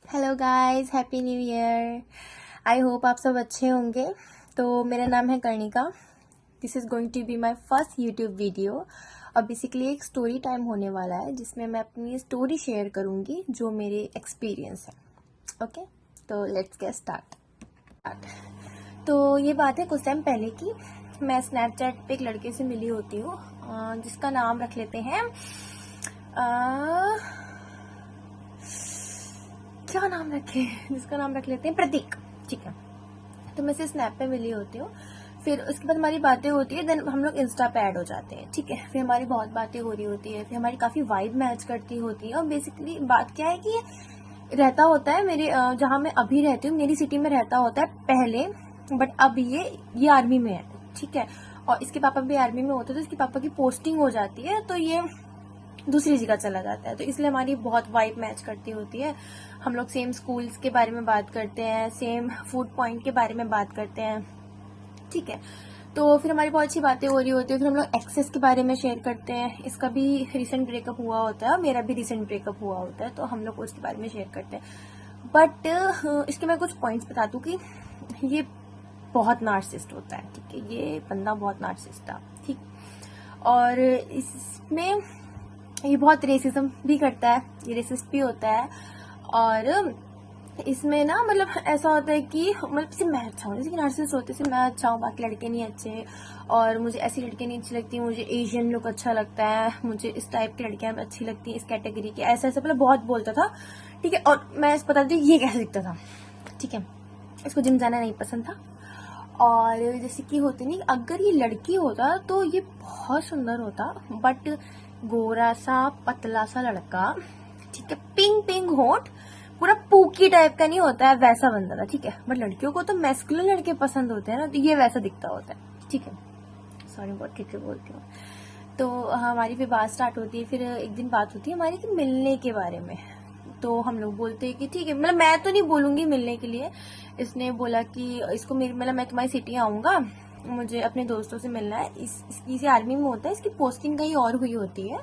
Hello guys, happy new year. I hope आप सब अच्छे होंगे। तो मेरा नाम है Karnika. This is going to be my first YouTube video और बेसिकली एक स्टोरी टाइम होने वाला है जिसमें मैं अपनी स्टोरी शेयर करूंगी जो मेरे एक्सपीरियंस है। ओके, तो लेट्स गेट स्टार्ट। तो ये बात है कुछ टाइम पहले की। मैं स्नैपचैट पे एक लड़के से मिली होती हूँ जिसका नाम रख लेते हैं क्या नाम रखे, जिसका नाम रख लेते हैं प्रतीक। ठीक है, तो मैं से स्नैप पे मिली होती हूँ। फिर उसके बाद हमारी बातें होती है, देन हम लोग इंस्टा पे ऐड हो जाते हैं। ठीक है, फिर हमारी बहुत बातें हो रही होती है, फिर हमारी काफ़ी वाइब मैच करती होती है। और बेसिकली बात क्या है कि ये रहता होता है मेरे जहाँ मैं अभी रहती हूँ, मेरी सिटी में रहता होता है पहले, बट अब ये आर्मी में है। ठीक है, और इसके पापा भी आर्मी में होते, तो इसके पापा की पोस्टिंग हो जाती है, तो ये दूसरी जगह चला जाता है। तो इसलिए हमारी बहुत वाइब मैच करती होती है। हम लोग सेम स्कूल्स के बारे में बात करते हैं, सेम फूड पॉइंट के बारे में बात करते हैं। ठीक है, तो फिर हमारी बहुत अच्छी बातें हो रही होती है। फिर हम लोग एक्सेस के बारे में शेयर करते हैं। इसका भी रिसेंट ब्रेकअप हुआ होता है, मेरा भी रिसेंट ब्रेकअप हुआ होता है, तो हम लोग उसके बारे में शेयर करते हैं। बट इसके मैं कुछ पॉइंट्स बता दूं कि ये बहुत नार्सिसिस्ट होता है। ठीक है, ये बंदा बहुत नार्सिसिस्ट था। ठीक, और इसमें ये बहुत रेसिज्म भी करता है, ये रेसिस्ट भी होता है। और इसमें ना मतलब ऐसा होता है कि मतलब सिर्फ मैं अच्छा हूँ, जैसे कि नार्सिसिस्ट होते हैं सिर्फ मैं अच्छा हूँ, बाकी लड़के नहीं अच्छे। और मुझे ऐसी लड़कियाँ नहीं अच्छी लगती, मुझे एशियन लुक अच्छा लगता है, मुझे इस टाइप की लड़कियाँ अच्छी लगती हैं, इस कैटेगरी की, ऐसा ऐसा मतलब बहुत बोलता था। ठीक है, और मैं बता दी ये कैसे दिखता था। ठीक है, इसको जिम जाना नहीं पसंद था। और जैसे कि होते नहीं, अगर ये लड़की होता तो ये बहुत सुंदर होता, बट गोरा सा पतला सा लड़का। ठीक है, पिंक पिंक होठ, पूरा पूकी टाइप का नहीं होता है, वैसा बंदा था। ठीक है, बट लड़कियों को तो मैस्कुलिन लड़के पसंद होते हैं ना, तो ये वैसा दिखता होता है। ठीक है, सॉरी बहुत ठीक से बोलती हूँ। तो हमारी फिर बात स्टार्ट होती है। फिर एक दिन बात होती है हमारी कि मिलने के बारे में। तो हम लोग बोलते हैं कि ठीक है, मतलब मैं तो नहीं बोलूंगी मिलने के लिए। इसने बोला कि इसको मेरी मतलब मैं तुम्हारी सिटी आऊंगा, मुझे अपने दोस्तों से मिलना है। इसी आर्मी में होता है, इसकी पोस्टिंग कहीं और हुई होती है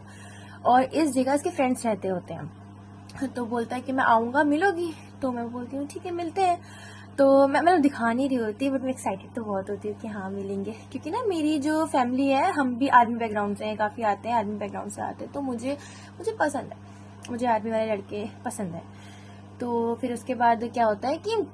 और इस जगह इसके फ्रेंड्स रहते होते हैं। तो बोलता है कि मैं आऊंगा, मिलोगी? तो मैं बोलती हूँ ठीक है मिलते हैं। तो मैं मतलब दिखा नहीं रही होती, बट मैं एक्साइटेड तो बहुत होती हूँ कि हाँ मिलेंगे, क्योंकि ना मेरी जो फैमिली है हम भी आर्मी बैकग्राउंड से हैं, काफ़ी आते हैं आर्मी बैकग्राउंड से आते हैं, तो मुझे मुझे पसंद है, मुझे आर्मी वाले लड़के पसंद है। तो फिर उसके बाद क्या होता है कि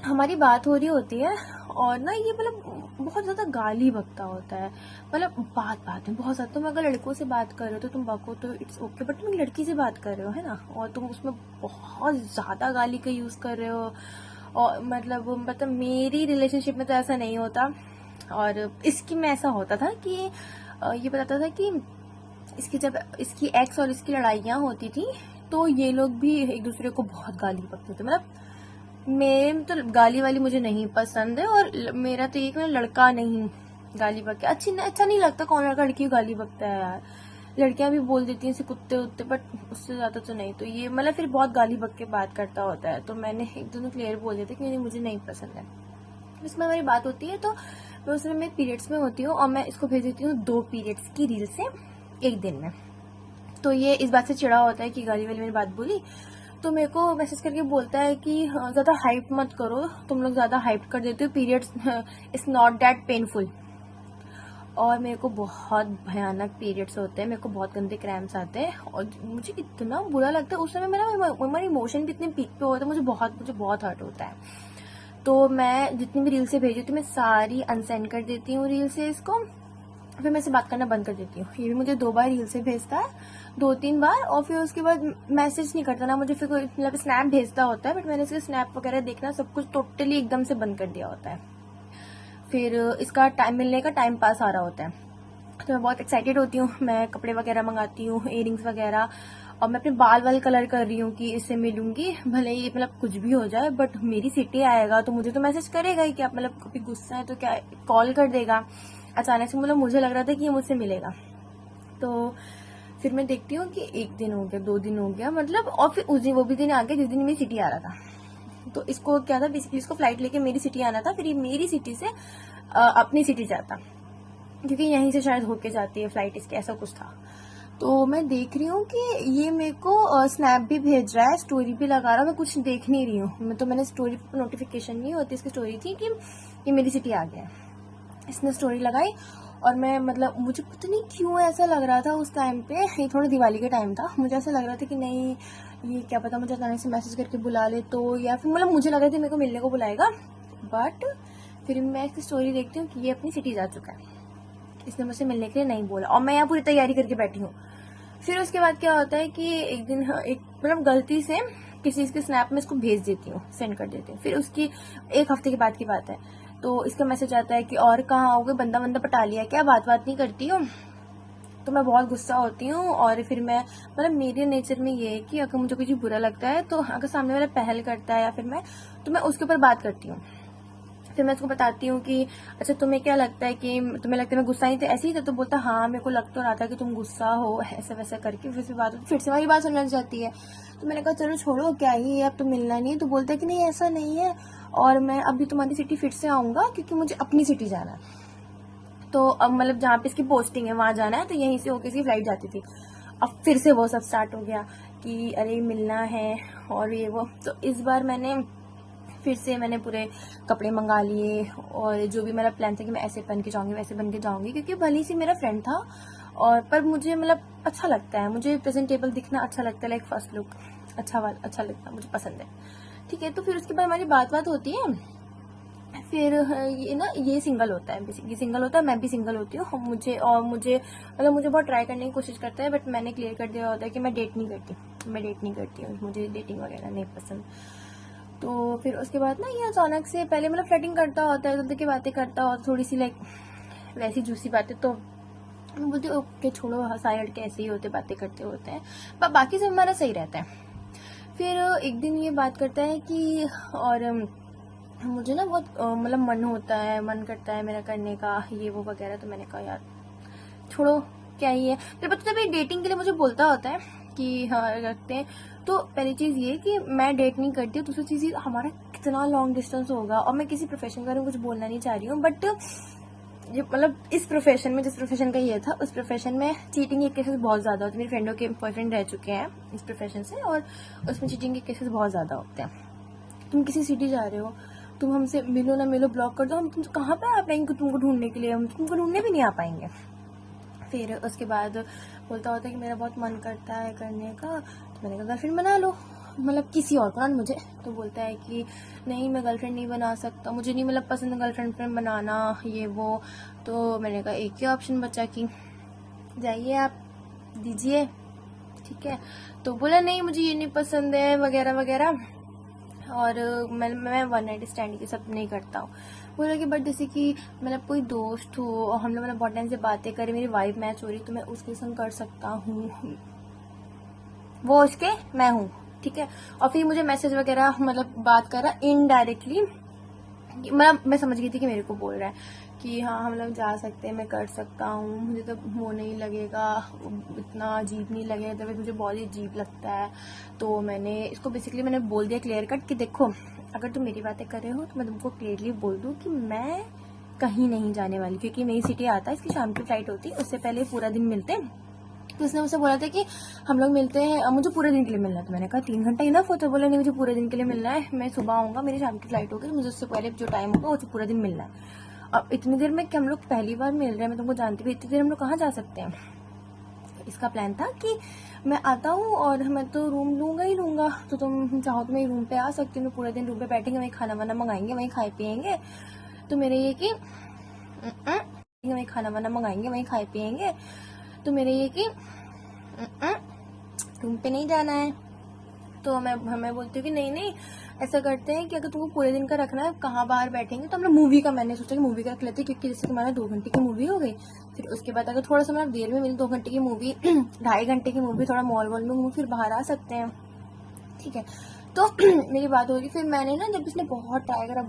हमारी बात हो रही होती है और ना ये मतलब बहुत ज़्यादा गाली बकता होता है। मतलब बात बात में बहुत ज़्यादा, तुम अगर लड़कों से बात कर रहे हो तो तुम बको तो इट्स ओके, बट तुम एक लड़की से बात कर रहे हो है ना, और तुम उसमें बहुत ज़्यादा गाली का यूज़ कर रहे हो। और मतलब मेरी रिलेशनशिप में तो ऐसा नहीं होता, और इसकी में ऐसा होता था कि ये बताता था कि इसकी जब इसकी एक्स और इसकी लड़ाइयाँ होती थी तो ये लोग भी एक दूसरे को बहुत गाली बकते थे। मतलब मेरे तो गाली वाली मुझे नहीं पसंद है, और मेरा तो एक लड़का नहीं गाली बके अच्छा नहीं लगता। कौन लड़का लड़की को गाली बकता है यार, लड़कियां भी बोल देती हैं ऐसे कुत्ते उत्ते, बट उससे ज्यादा तो नहीं। तो ये मतलब फिर बहुत गाली बक के बात करता होता है, तो मैंने एक दोनों क्लियर बोल दिया था कि मुझे नहीं पसंद है। इसमें हमारी बात होती है, तो मैं उस समय पीरियड्स में होती हूँ और मैं इसको भेज देती हूँ 2 पीरियड्स की रील से एक दिन में। तो ये इस बात से चिढ़ा होता है कि गाली वाली मेरी बात बोली, तो मेरे को मैसेज करके बोलता है कि ज़्यादा हाइप मत करो, तुम लोग ज़्यादा हाइप कर देते हो, periods it's not that painful. और मेरे को बहुत भयानक पीरियड्स होते हैं, मेरे को बहुत गंदे क्रैम्प्स आते हैं और मुझे इतना बुरा लगता है। उस समय मेरा इमोशन भी इतने पीक पे होता है, मुझे बहुत हर्ट होता है। तो मैं जितनी भी रील से भेजी थी मैं सारी अनसेंड कर देती हूँ रील से इसको, फिर मैं इसे बात करना बंद कर देती हूँ। ये भी मुझे 2 बार रील से भेजता है, 2-3 बार, और फिर उसके बाद मैसेज नहीं करता ना मुझे, फिर कोई मतलब स्नैप भेजता होता है, बट मैंने इसके स्नैप वगैरह देखना सब कुछ टोटली एकदम से बंद कर दिया होता है। फिर इसका टाइम मिलने का टाइम पास आ रहा होता है, तो मैं बहुत एक्साइटेड होती हूँ, मैं कपड़े वगैरह मंगाती हूँ, इयरिंग्स वगैरह, और मैं अपने बाल वाल कलर कर रही हूँ कि इससे मिलूंगी, भले ही मतलब कुछ भी हो जाए, बट मेरी सिटी आएगा तो मुझे तो मैसेज करेगा ही। क्या मतलब कभी गुस्सा है तो क्या कॉल कर देगा अचानक से, मतलब मुझे लग रहा था कि ये मुझसे मिलेगा। तो फिर मैं देखती हूँ कि 1 दिन हो गया, 2 दिन हो गया, मतलब, और फिर उस दिन वो भी दिन आ गया जिस दिन मेरी सिटी आ रहा था। तो इसको क्या था, बेसिकली इसको फ्लाइट लेके मेरी सिटी आना था, फिर ये मेरी सिटी से अपनी सिटी जाता, क्योंकि यहीं से शायद होके जाती है फ्लाइट इसकी, ऐसा कुछ था। तो मैं देख रही हूँ कि ये मेरे को स्नैप भी भेज रहा है, स्टोरी भी लगा रहा है, मैं कुछ देख नहीं रही हूँ। मैंने स्टोरी पर नोटिफिकेशन नहीं होती, इसकी स्टोरी थी कि ये मेरी सिटी आ गया है। इसने स्टोरी लगाई और मैं मुझे पता नहीं क्यों ऐसा लग रहा था उस टाइम पे, ये थोड़ा दिवाली का टाइम था, मुझे ऐसा लग रहा था कि नहीं ये क्या पता मुझे अचानक से मैसेज करके बुला ले तो, या फिर मुझे लग रहा था मेरे को मिलने को बुलाएगा। बट फिर मैं इसकी स्टोरी देखती हूँ कि ये अपनी सिटी जा चुका है, इसने मुझसे मिलने के लिए नहीं बोला और मैं यहाँ पूरी तैयारी करके बैठी हूँ। फिर उसके बाद क्या होता है कि एक दिन एक गलती से किसी के स्नैप में इसको भेज देती हूँ, सेंड कर देती हूँ। फिर उसकी एक हफ्ते के बाद की बात है, तो इसका मैसेज आता है कि और कहाँ आओगे, बंदा पटा लिया क्या, बात नहीं करती हो। तो मैं बहुत गुस्सा होती हूँ और फिर मैं मेरे नेचर में ये है कि अगर मुझे कुछ बुरा लगता है तो अगर सामने वाला पहल करता है या फिर मैं उसके ऊपर बात करती हूँ। फिर मैं उसको बताती हूँ कि अच्छा तुम्हें क्या लगता है कि तुम्हें लगता है मैं गुस्सा नहीं तो ऐसे ही था, तो बोलता हाँ मेरे को लग तो रहा था कि तुम गुस्सा हो, ऐसा वैसा करके फिर से हमारी बात सुनने लग जाती है। तो मैंने कहा चलो छोड़ो क्या ही है, अब तो मिलना नहीं है। तो बोलता है कि नहीं ऐसा नहीं है और मैं अभी तुम्हारी सिटी फिर से आऊंगा क्योंकि मुझे अपनी सिटी जाना है। तो अब जहाँ पे इसकी पोस्टिंग है वहां जाना है, तो यहीं से होकर इसकी फ्लाइट जाती थी। अब फिर से वो सब स्टार्ट हो गया कि अरे मिलना है और ये वो। तो इस बार फिर से मैंने पूरे कपड़े मंगा लिए और जो भी मेरा प्लान था कि मैं ऐसे पहन के जाऊंगी वैसे बन के जाऊंगी, क्योंकि भले से मेरा फ्रेंड था और पर मुझे अच्छा लगता है, मुझे प्रेजेंटेबल दिखना अच्छा लगता है, लाइक फर्स्ट लुक अच्छा लगता है, मुझे पसंद है। ठीक है, तो फिर उसके बाद हमारी बात होती है। फिर ये सिंगल होता है, बेसिकली सिंगल होता है, मैं भी सिंगल होती हूँ। मुझे मुझे बहुत ट्राई करने की कोशिश करता है, बट मैंने क्लियर कर दिया होता है कि मैं डेट नहीं करती हूँ, मुझे डेटिंग वगैरह नहीं पसंद। तो फिर उसके बाद ये अचानक से पहले फ्लर्टिंग करता होता है, तो की बातें करता होता, थोड़ी सी लाइक वैसी जूसी बातें, तो मैं बोलती हूँ ओके छोड़ो, साइड के ऐसे ही होते, बातें करते होते हैं, पर बाकी सब हमारा सही रहता है। फिर एक दिन ये बात करता है कि और मुझे बहुत मन करता है मेरा करने का ये वो वगैरह। तो मैंने कहा यार छोड़ो क्या ही है। फिर बच्चा भी डेटिंग के लिए मुझे बोलता होता है कि हाँ रखते हैं। तो पहली चीज ये कि मैं डेट नहीं करती हूँ, दूसरी चीज हमारा कितना लॉन्ग डिस्टेंस होगा, और मैं किसी प्रोफेशन के बारे में कुछ बोलना नहीं चाह रही हूँ, बट ये इस प्रोफेशन में, जिस प्रोफेशन का ये था, उस प्रोफेशन में चीटिंग के केसेस बहुत ज्यादा होते हैं। मेरी फ्रेंडों के बॉयफ्रेंड रह चुके हैं इस प्रोफेशन से, और उसमें चीटिंग के केसेस बहुत ज्यादा होते हैं। तुम किसी सिटी जा रहे हो, तुम हमसे मिलो ना मिलो, ब्लॉक कर दो, हम तुमसे कहाँ पे आ पाएंगे तुमको ढूंढने के लिए, हम तुमको ढूंढने भी नहीं आ पाएंगे। फिर उसके बाद बोलता होता है कि मेरा बहुत मन करता है करने का। तो मैंने कहा गर्लफ्रेंड बना लो, किसी और को ना मुझे। तो बोलता है कि नहीं मैं गर्लफ्रेंड नहीं बना सकता, मुझे नहीं पसंद गर्लफ्रेंड बनाना ये वो। तो मैंने कहा एक ही ऑप्शन बचा कि जाइए आप दीजिए, ठीक है। तो बोला नहीं मुझे ये नहीं पसंद है वगैरह वगैरह, और मैं वन नाइट स्टैंड ये सब नहीं करता हूँ। बोला कि बट जैसे कि कोई दोस्त हो और हम लोग बहुत टाइम से बातें करें, मेरी वाइब मैच हो रही, तो मैं उसके संग कर सकता हूँ, वो उसके मैं हूँ, ठीक है। और फिर मुझे मैसेज वगैरह बात कर रहा इनडायरेक्टली, मैं समझ गई थी कि मेरे को बोल रहा है कि हाँ हम लोग जा सकते हैं, मैं कर सकता हूँ, मुझे तो वो नहीं लगेगा, इतना अजीब नहीं लगेगा, तो मुझे बहुत ही अजीब लगता है। तो मैंने बोल दिया क्लियर कट कि देखो अगर तुम मेरी बातें कर रहे हो तो मैं तुमको क्लियरली बोल दूँ कि मैं कहीं नहीं जाने वाली, क्योंकि नई सिटी आता है, इसकी शाम की फ्लाइट होती है, उससे पहले पूरा दिन मिलते। तो उसने मुझसे बोला था कि हम लोग मिलते हैं, मुझे पूरे दिन के लिए मिलना है। तो मैंने कहा 3 घंटा इनफ होता है। बोला नहीं मुझे पूरे दिन के लिए मिलना है, मैं सुबह आऊंगा, मेरी शाम की फ्लाइट होगी, मुझे उससे पहले जो टाइम होगा वो पूरा दिन मिलना है। अब इतनी देर में कि हम लोग पहली बार मिल रहे हैं, मैं तुमको जानती भी, इतनी देर हम लोग कहाँ जा सकते हैं। इसका प्लान था कि मैं आता हूँ और मैं तो रूम लूंगा ही लूंगा, तो तुम चाहो तो मैं रूम पे आ सकती हूँ, पूरे दिन रूम पे बैठेंगे, वहीं खाना वाना मंगाएंगे, वहीं खाए पियेंगे। तो मेरे ये कि वहीं खाना वाना मंगाएंगे, वहीं खाए पियेंगे। तो मेरे ये कि रूम पे नहीं जाना है। तो मैं बोलती हूँ कि नहीं ऐसा करते हैं कि अगर तुमको पूरे दिन का रखना है, कहाँ बाहर बैठेंगे, तो हम लोग मूवी का, मैंने सोचा कि मूवी का रख लेते हैं, क्योंकि जैसे तुम्हारा 2 घंटे की मूवी हो गई, फिर उसके बाद अगर थोड़ा सा देर में मिली 2 घंटे की मूवी 2.5 घंटे की मूवी, थोड़ा मॉल वॉल में घूम फिर बाहर आ सकते हैं, ठीक है। तो मेरी बात होगी, फिर मैंने ना जब इसने बहुत ट्राई करा,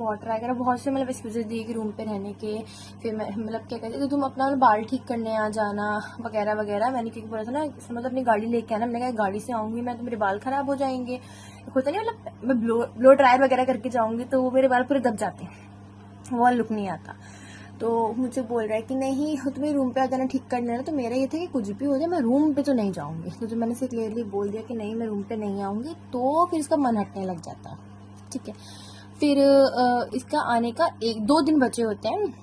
बहुत से एक्सक्यूजेस दिए कि रूम पे रहने के। फिर मैं क्या कहते तो तुम अपना बाल ठीक करने आ जाना वगैरह वगैरह। मैंने क्योंकि बोला था ना अपनी गाड़ी लेके आना, मैंने कहा गाड़ी से आऊंगी मैं तो मेरे बाल खराब हो जाएंगे, होता नहीं मैं ब्लो ड्रायर वगैरह करके जाऊंगी तो वो मेरे बाल पूरे दब जाते हैं, वो लुक नहीं आता। तो मुझे बोल रहा है कि नहीं तुम्हें रूम पे आ जाना ठीक करना है। तो मेरा ये था कि कुछ भी हो जाए मैं रूम पे तो नहीं जाऊंगी। तो जब मैंने इसे क्लियरली बोल दिया कि नहीं मैं रूम पे नहीं आऊंगी, तो फिर इसका मन हटने लग जाता है। ठीक है, फिर इसका आने का 1-2 दिन बचे होते हैं।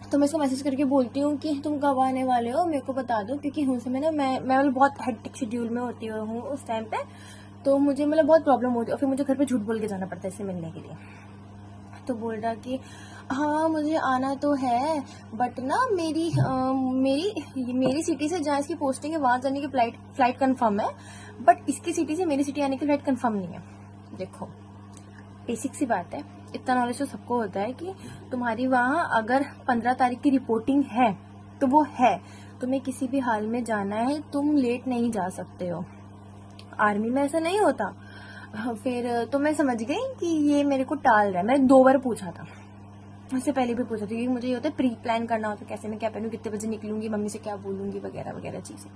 तो मैं इसको मैसेज करके बोलती हूँ कि तुम कब आने वाले हो, मेरे को बता दो, क्योंकि उस समय ना मैं बहुत हेक्टिक शेड्यूल में होती हूँ उस टाइम पे। तो मुझे मतलब बहुत प्रॉब्लम होती है और फिर मुझे घर पे झूठ बोल के जाना पड़ता है इससे मिलने के लिए। तो बोल रहा कि हाँ मुझे आना तो है, बट ना मेरी सिटी से जहाँ इसकी पोस्टिंग है वहाँ जाने की फ्लाइट कंफर्म है, बट इसकी सिटी से मेरी सिटी आने की फ्लाइट कंफर्म नहीं है। देखो बेसिक सी बात है, इतना नॉलेज तो सबको होता है कि तुम्हारी वहाँ अगर 15 तारीख की रिपोर्टिंग है तो वो है, तुम्हें किसी भी हाल में जाना है, तुम लेट नहीं जा सकते हो। आर्मी में ऐसा नहीं होता। फिर तो मैं समझ गई कि ये मेरे को टाल रहा है। मैंने 2 बार पूछा था, उससे पहले भी पूछा था, क्योंकि मुझे ये होता है प्री प्लान करना होता है, कैसे मैं क्या पहनूं, कितने बजे निकलूंगी, मम्मी से क्या बोलूंगी, वगैरह वगैरह चीजें।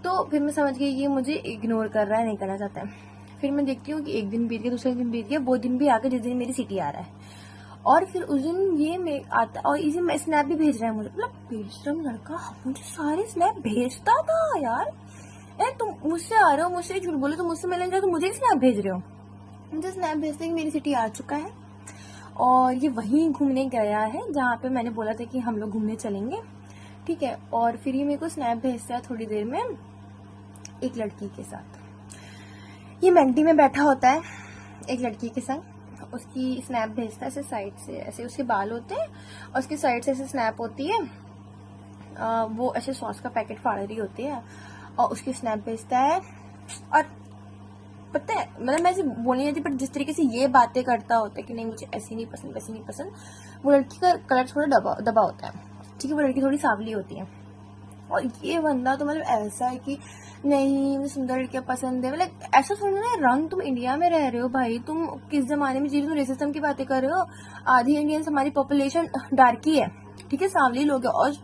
तो फिर मैं समझ गई ये मुझे इग्नोर कर रहा है, नहीं करना चाहता है। फिर मैं देखती हूँ कि एक दिन बीत गया, दूसरे दिन बीत गया, वो दिन भी आकर जिस दिन मेरी सिटी आ रहा है। और फिर उस दिन ये आता और इसी में स्नैप भी भेज रहा है मुझे। मतलब बेशरम लड़का मुझे सारे स्नैप भेजता था यार। तुम मुझसे आ रहे हो, मुझसे झूठ बोलो, तुम मुझसे मिलने जाओ तो मुझे स्नैप भेज रहे हो। मुझे स्नैप भेजते कि मेरी सिटी आ चुका है और ये वहीं घूमने गया है जहाँ पे मैंने बोला था कि हम लोग घूमने चलेंगे। ठीक है, और फिर ये मेरे को स्नैप भेजता है थोड़ी देर में एक लड़की के साथ। ये मेंटी में बैठा होता है एक लड़की के संग, उसकी स्नैप भेजता है ऐसे साइड से, ऐसे उसके बाल होते हैं और उसकी साइड से ऐसे स्नैप होती है। वो ऐसे सॉस का पैकेट फाड़ रही होती है और उसकी स्नैप भेजता है। और पता है मतलब मैं ऐसे बोलनी नहीं थी, पर जिस तरीके से ये बातें करता होता है कि नहीं मुझे ऐसी नहीं पसंद, वैसी नहीं पसंद। वो लड़की का कलर थोड़ा दबा होता है, ठीक है, वो लड़की थोड़ी सांवली होती है। और ये बंदा तो मतलब ऐसा है कि नहीं मुझे सुंदर लड़कियां पसंद है। मतलब ऐसा थोड़ा ना रंग, तुम इंडिया में रह रहे हो भाई, तुम किस जमाने में जी रहे हो, तुम रेसिज्म की बातें कर रहे हो। आधी इंडियंस हमारी पॉपुलेशन डार्क ही है, ठीक है, सांवली लोग है और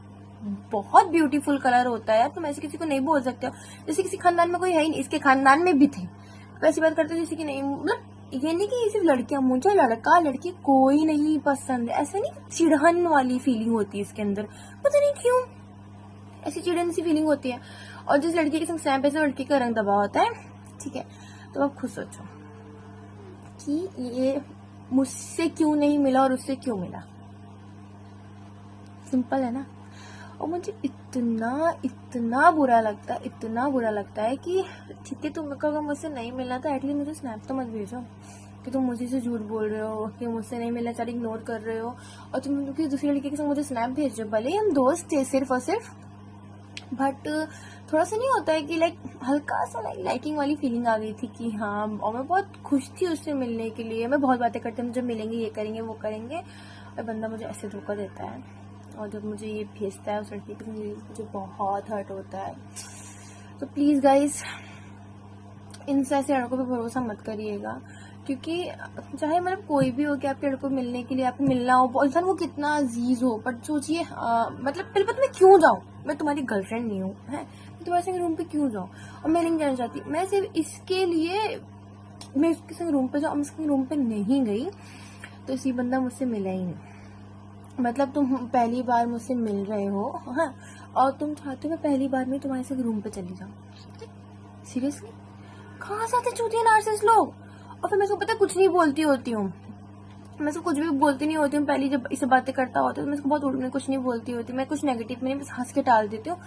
बहुत ब्यूटीफुल कलर होता है। तुम ऐसे किसी को नहीं बोल सकते हो जैसे किसी खानदान में कोई है ही नहीं, इसके खानदान में भी थे तो ऐसी बात करते जैसे कि नहीं। मतलब ये नहीं कि ये सिर्फ लड़कियां, मुझे लड़का लड़की कोई नहीं पसंद है, ऐसा नहीं, चिढ़न वाली फीलिंग होती है इसके अंदर, पता नहीं क्यों ऐसी चिड़न सी फीलिंग होती है। और जिस लड़की के संग स्नैप ऐसे लड़की का रंग दबा होता है, ठीक है। तो आप खुद सोचो कि ये मुझसे क्यों नहीं मिला और उससे क्यों मिला। सिंपल है ना। और मुझे इतना बुरा लगता है, इतना बुरा लगता है कि ठीक है तुमको अगर मुझसे नहीं मिलना तो एटलीस्ट मुझे स्नैप तो मत भेजो कि तुम मुझे से झूठ बोल रहे हो कि मुझसे नहीं मिलना चाह रही, इग्नोर कर रहे हो। और तुम दूसरी लड़की के संग मुझे स्नैप भेज रहे हो, भले ही हम दोस्त थे सिर्फ और सिर्फ, बट थोड़ा सा नहीं होता है कि लाइक हल्का सा लाइकिंग वाली फीलिंग आ गई थी कि हाँ। और मैं बहुत खुश थी उससे मिलने के लिए, मैं बहुत बातें करते हैं जब मिलेंगे ये करेंगे वो करेंगे, और बंदा मुझे ऐसे धोखा देता है। और जब मुझे ये भेजता है उस लड़की के, मुझे बहुत हर्ट होता है। तो प्लीज़ गाइज इनसे ऐसे लड़कों पे भरोसा मत करिएगा, क्योंकि चाहे मतलब कोई भी हो कि आपके लड़कों को मिलने के लिए आपको मिलना हो, इंसान वो कितना अजीज हो, बट सोचिए मतलब पहले पता मैं क्यों जाऊँ, मैं तुम्हारी गर्लफ्रेंड नहीं हूँ है, मैं तुम्हारे संग रूम पे क्यों जाऊँ। और मैं नहीं जाना चाहती, मैं सिर्फ इसके लिए मैं उसके संग रूम पे जाऊँ। मैं उसके रूम पे नहीं गई तो इसी बंदा मुझसे मिला ही नहीं। मतलब तुम पहली बार मुझसे मिल रहे हो, हाँ, और तुम चाहते हो मैं पहली बार में तुम्हारे संग रूम पे चली जाऊँ। सीरियसली कहाँ से आते चूतिया नार्सिसिस्ट लोग। और फिर मैं उसको पता कुछ नहीं बोलती होती हूँ, मैं उसको कुछ भी बोलती नहीं होती हूँ। पहले जब इसे बातें करता होता है तो मैं उसको बहुत उड़ने कुछ नहीं बोलती होती, मैं कुछ नेगेटिव में नहीं, बस हंस के टाल देती हूँ।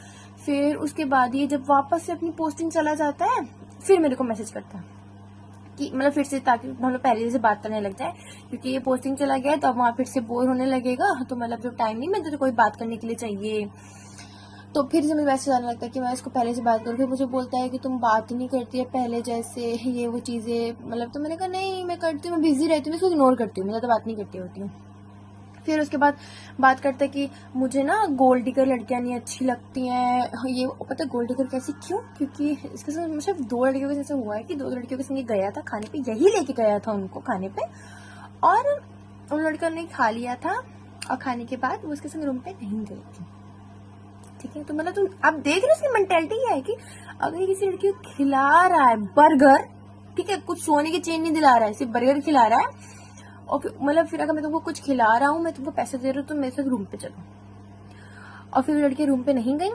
फिर उसके बाद ये जब वापस से अपनी पोस्टिंग चला जाता है फिर मेरे को मैसेज करता है कि मतलब फिर से, ताकि हम लोग पहले से बात करने लग जाए, क्योंकि ये पोस्टिंग चला गया है तो अब वहाँ फिर से बोर होने लगेगा। तो मतलब जो टाइम नहीं मिलता तो कोई बात करने के लिए चाहिए, तो फिर से मुझे मैसेज आने लगता है कि मैं इसको पहले से बात करूँ। फिर मुझे बोलता है कि तुम बात नहीं करती है पहले जैसे, ये वो चीज़ें मतलब। तो मैंने कहा नहीं मैं करती हूँ, मैं बिजी रहती हूँ, मैं इसको इग्नोर करती हूँ, मैं ज़्यादा बात नहीं करती होती हूँ। फिर उसके बाद बात करता है कि मुझे ना गोल्ड डिगर लड़कियां नहीं अच्छी लगती हैं। ये पता है गोल्ड डिगर कैसी, क्यों, क्योंकि इसके साथ सिर्फ 2 लड़कियों के जैसे हुआ है कि 2 लड़कियों के संग गया था खाने पे, यही लेके गया था उनको खाने पे, और उन लड़कियों ने खा लिया था और खाने के बाद वो उसके संग रूम पे नहीं गई थी। ठीक है, तो मतलब तुम आप देख रहे हो उसकी मेंटेलिटी क्या है कि अगर किसी लड़की को खिला रहा है बर्गर, ठीक है, कुछ सोने की चेन नहीं दिला रहा है, सिर्फ बर्गर खिला रहा है, और मतलब फिर अगर मैं तुमको कुछ खिला रहा हूँ, मैं तुमको पैसे दे रहा हूँ, तो मेरे साथ रूम पे चलो। और फिर लड़की रूम पे नहीं गई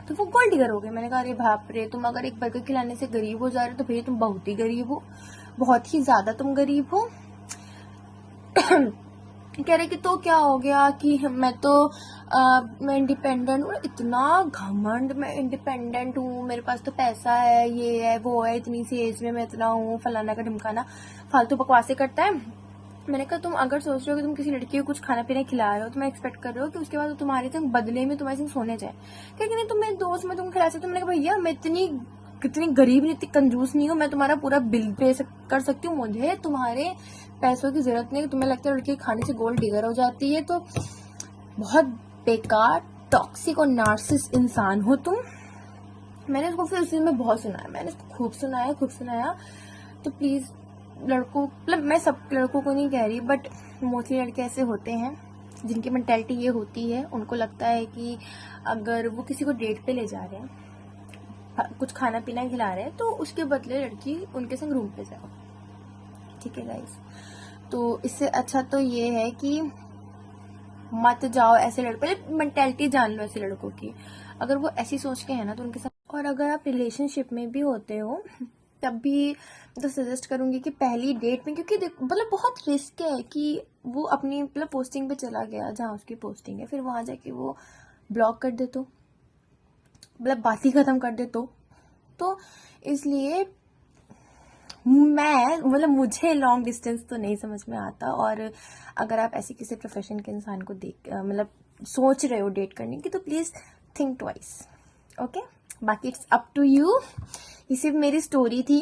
तो वो गोल्ड डिगर हो गई। मैंने कहा अरे बाप रे, तुम अगर एक बर्गर खिलाने से गरीब हो जा रहे हो तो भैया तुम बहुत ही गरीब हो, बहुत ही ज्यादा तुम गरीब हो। कह रहे कि तो क्या हो गया कि मैं इंडिपेंडेंट हूँ। इतना घमंड, मैं इंडिपेंडेंट हूँ, मेरे पास तो पैसा है, ये है वो है, इतनी सी एज में मैं इतना हूँ, फलाना का ढिमकाना, फालतू बकवासें करता है। मैंने कहा तुम अगर सोच रहे हो कि तुम किसी लड़की को कुछ खाना पीना खिला रहे हो तो मैं एक्सपेक्ट कर रहे हो कि उसके बाद तुम्हारे संग बदले में तुम्हारे संग सोने जाए, क्योंकि नहीं तुम मेरे दोस्त, में तुम खिला सकते हो। मैंने कहा भैया मैं कितनी गरीब नहीं, इतनी कंजूस नहीं हूँ, मैं तुम्हारा पूरा बिल पे कर सकती हूँ, मुझे तुम्हारे पैसों की जरूरत नहीं। तुम्हें लगता है लड़की खाने से गोल्ड डिगर हो जाती है, तो बहुत बेकार, टॉक्सिक और नार्सिस इंसान हो तुम। मैंने उसको फिर उस दिन में बहुत सुनाया, मैंने उसको खूब सुनाया। तो प्लीज लड़कों, मतलब मैं सब लड़कों को नहीं कह रही, बट मोस्टली लड़के ऐसे होते हैं जिनकी मेंटेलिटी ये होती है, उनको लगता है कि अगर वो किसी को डेट पे ले जा रहे हैं, कुछ खाना पीना खिला रहे हैं, तो उसके बदले लड़की उनके संग रूम पे जाओ। ठीक है गाइस, तो इससे अच्छा तो ये है कि मत जाओ ऐसे लड़के, पहले मेंटेलिटी जान लो ऐसे लड़कों की। अगर वो ऐसी सोच के है ना तो उनके साथ। और अगर आप रिलेशनशिप में भी होते हो तब भी तो सजेस्ट करूंगी कि पहली डेट में, क्योंकि मतलब बहुत रिस्क है कि वो अपनी मतलब पोस्टिंग पे चला गया जहाँ उसकी पोस्टिंग है, फिर वहां जाके वो ब्लॉक कर दे तो, मतलब बात ही खत्म कर दे तो इसलिए मैं मतलब मुझे लॉन्ग डिस्टेंस तो नहीं समझ में आता। और अगर आप ऐसे किसी प्रोफेशन के इंसान को मतलब सोच रहे हो डेट करने की, तो प्लीज थिंक ट्वाइस। ओके, बाकी इट्स अप टू यू। ये सिर्फ मेरी स्टोरी थी,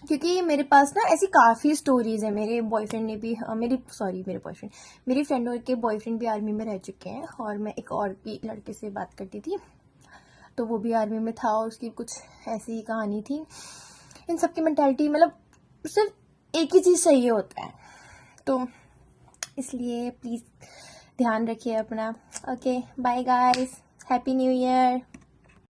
क्योंकि मेरे पास ना ऐसी काफ़ी स्टोरीज है। मेरे बॉयफ्रेंड ने भी मेरे बॉयफ्रेंड, मेरी फ्रेंड के बॉयफ्रेंड भी आर्मी में रह चुके हैं, और मैं एक और भी लड़के से बात करती थी तो वो भी आर्मी में था, और उसकी कुछ ऐसी ही कहानी थी। इन सब की मेंटालिटी मतलब सिर्फ एक ही चीज़ चाहिए होता है, तो इसलिए प्लीज़ ध्यान रखिए अपना। Okay, bye guys, happy new year.